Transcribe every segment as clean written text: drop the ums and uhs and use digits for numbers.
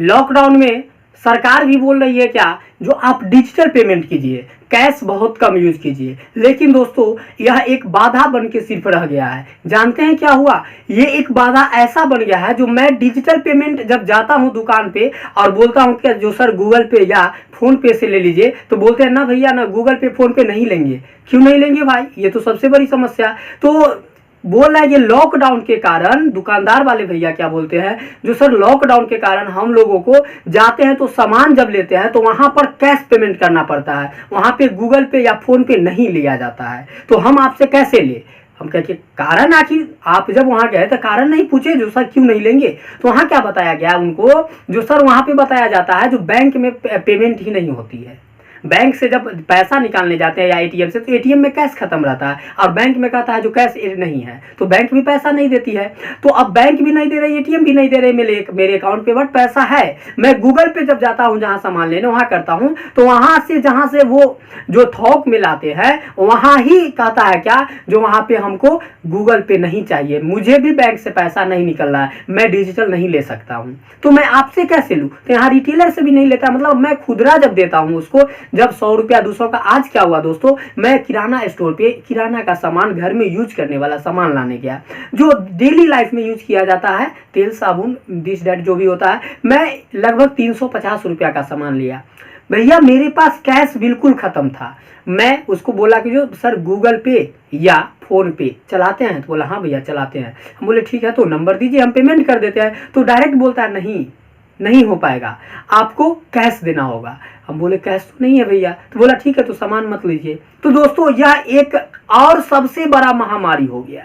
Lockdown में सरकार भी बोल रही है क्या, जो आप डिजिटल पेमेंट कीजिए, कैश बहुत कम यूज कीजिए। लेकिन दोस्तों यह एक बाधा बन के सिर्फ रह गया है। जानते हैं क्या हुआ, ये एक बाधा ऐसा बन गया है, जो मैं डिजिटल पेमेंट जब जाता हूं दुकान पे और बोलता हूं कि जो सर गूगल पे या फोन पे से ले लीजिए, तो बोलते हैं ना भैया ना गूगल पे फोन पे नहीं लेंगे। क्यों नहीं लेंगे भाई, ये तो सबसे बड़ी समस्या। तो बोल रहा है ये लॉकडाउन के कारण, दुकानदार वाले भैया क्या बोलते हैं, जो सर लॉकडाउन के कारण हम लोगों को जाते हैं तो सामान जब लेते हैं तो वहां पर कैश पेमेंट करना पड़ता है, वहां पे गूगल पे या फोन पे नहीं लिया जाता है, तो हम आपसे कैसे ले। हम कहे कारण, आखिर आप जब वहां गए तो कारण नहीं पूछे जो सर क्यों नहीं लेंगे। तो वहां क्या बताया गया उनको, जो सर वहां पे बताया जाता है जो बैंक में पेमेंट ही नहीं होती है। बैंक से जब पैसा निकालने जाते हैं या एटीएम से, तो एटीएम में कैश खत्म रहता है और बैंक में कहता है जो कैश नहीं है, तो बैंक भी पैसा नहीं देती है। तो अब बैंक भी नहीं दे रही, एटीएम भी नहीं दे रही मेरे अकाउंट पे, बट पैसा है। मैं गूगल पे जब जाता हूँ जहाँ सामान लेने, वहाँ करता हूँ, तो वहाँ से जहाँ से वो जो थोक में लाते हैं वहाँ ही कहता है क्या, जो वहाँ पे हमको गूगल पे नहीं चाहिए, मुझे भी बैंक से पैसा नहीं निकल रहा है, मैं डिजिटल नहीं ले सकता हूँ, तो मैं आपसे कैसे लूँ। तो यहाँ रिटेलर से भी नहीं लेता, मतलब मैं खुदरा जब देता हूँ उसको, जब 100 रुपया 200 का। आज क्या हुआ दोस्तों, मैं किराना स्टोर पे किराना का सामान, घर में यूज करने वाला सामान लाने गया, जो डेली लाइफ में यूज किया जाता है, तेल साबुन दिस डेट जो भी होता है, मैं लगभग 350 रुपया का सामान लिया। भैया मेरे पास कैश बिल्कुल खत्म था। मैं उसको बोला कि जो सर गूगल पे या फोन पे चलाते हैं, तो बोला हाँ भैया चलाते हैं। हम बोले ठीक है तो नंबर दीजिए हम पेमेंट कर देते हैं। तो डायरेक्ट बोलता है नहीं हो पाएगा, आपको कैश देना होगा। हम बोले कैश तो नहीं है भैया, तो बोला ठीक है तो सामान मत लीजिए। तो दोस्तों यह एक और सबसे बड़ा महामारी हो गया,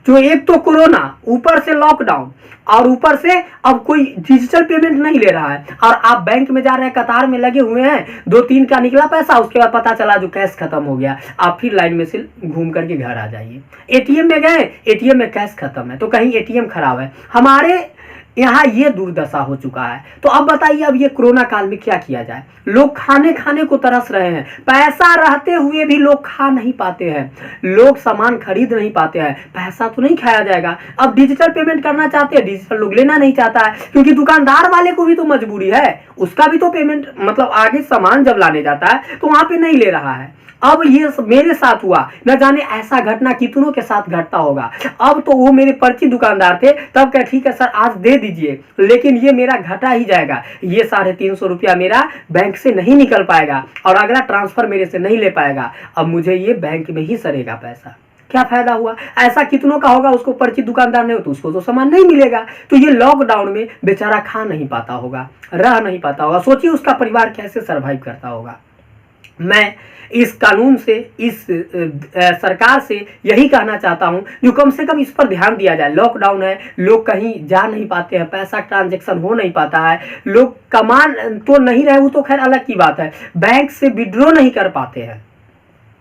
जो एक तो कोरोना, ऊपर से लॉकडाउन, और ऊपर से अब कोई डिजिटल पेमेंट नहीं ले रहा है, और आप बैंक में जा रहे हैं, कतार में लगे हुए हैं, 2-3 का निकला पैसा, उसके बाद पता चला जो कैश खत्म हो गया, आप फिर लाइन में से घूम करके घर आ जाइए। एटीएम में गए, एटीएम में कैश खत्म है, तो कहीं एटीएम खराब है। हमारे यहाँ ये दुर्दशा हो चुका है। तो अब बताइए, अब ये कोरोना काल में क्या किया जाए। लोग खाने को तरस रहे हैं, पैसा रहते हुए भी लोग खा नहीं पाते हैं, लोग सामान खरीद नहीं पाते हैं, पैसा तो नहीं खाया जाएगा। अब डिजिटल पेमेंट करना चाहते हैं, डिजिटल लोग लेना नहीं चाहता है, क्योंकि दुकानदार वाले को भी तो मजबूरी है, उसका भी तो पेमेंट, मतलब आगे सामान जब लाने जाता है तो वहां पे नहीं ले रहा है। अब ये मेरे साथ हुआ, न जाने ऐसा घटना कितनों के साथ घटता होगा। अब तो वो मेरे परिचित दुकानदार थे, तब क्या ठीक है सर आज दे दीजिए, लेकिन ये मेरा घटा ही जाएगा, ये 350 रुपया मेरा बैंक से नहीं निकल पाएगा और अगला ट्रांसफर मेरे से नहीं ले पाएगा, अब मुझे ये बैंक में ही सरेगा पैसा। क्या फायदा हुआ। ऐसा कितनों का होगा, उसको परिचित दुकानदार नहीं हो तो उसको तो सामान नहीं मिलेगा। तो ये लॉकडाउन में बेचारा खा नहीं पाता होगा, रह नहीं पाता होगा, सोचिए उसका परिवार कैसे सर्वाइव करता होगा। मैं इस कानून से, इस सरकार से यही कहना चाहता हूं, जो कम से कम इस पर ध्यान दिया जाए। लॉकडाउन है, लोग कहीं जा नहीं पाते हैं, पैसा ट्रांजैक्शन हो नहीं पाता है, लोग कमान तो नहीं रहे, वो तो खैर अलग की बात है, बैंक से विड्रॉ नहीं कर पाते हैं,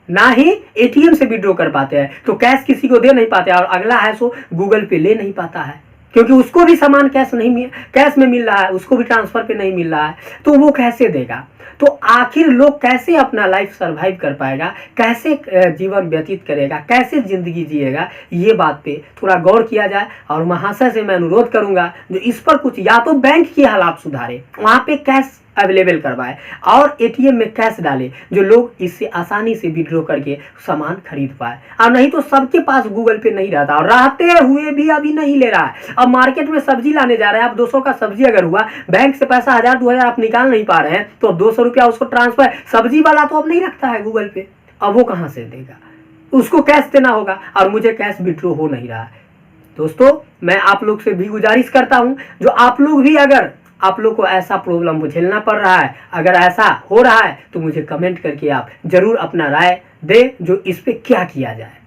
ना ही एटीएम से विड्रॉ कर पाते हैं, तो कैश किसी को दे नहीं पाते, और अगला है सो गूगल पे ले नहीं पाता है, क्योंकि उसको भी सामान कैश में मिल रहा है, उसको भी ट्रांसफर पे नहीं मिल रहा है, तो वो कैसे देगा। तो आखिर लोग कैसे अपना लाइफ सरवाइव कर पाएगा, कैसे जीवन व्यतीत करेगा, कैसे जिंदगी जिएगा, ये बात पे थोड़ा गौर किया जाए। और महाशय से मैं अनुरोध करूंगा जो इस पर कुछ, या तो बैंक की हालात सुधारे, वहां पे कैश अवेलेबल करवाए और एटीएम में कैश डाले, जो लोग इससे आसानी से विड्रॉ करके सामान खरीद पाए। और नहीं तो सबके पास गूगल पे नहीं रहता, और रहते हुए भी अभी नहीं ले रहा है। अब मार्केट में सब्जी लाने जा रहे हैं, आप 200 का सब्जी अगर हुआ, बैंक से पैसा 1000-2000 आप निकाल नहीं पा रहे हैं, तो अब 200 रुपया उसको ट्रांसफर, सब्जी वाला तो अब नहीं रखता है गूगल पे, अब वो कहाँ से देगा, उसको कैश देना होगा, और मुझे कैश विड्रॉ हो नहीं रहा है। दोस्तों मैं आप लोग से भी गुजारिश करता हूं, जो आप लोग भी, अगर आप लोग को ऐसा प्रॉब्लम झेलना पड़ रहा है, अगर ऐसा हो रहा है, तो मुझे कमेंट करके आप जरूर अपना राय दें, जो इस पे क्या किया जाए।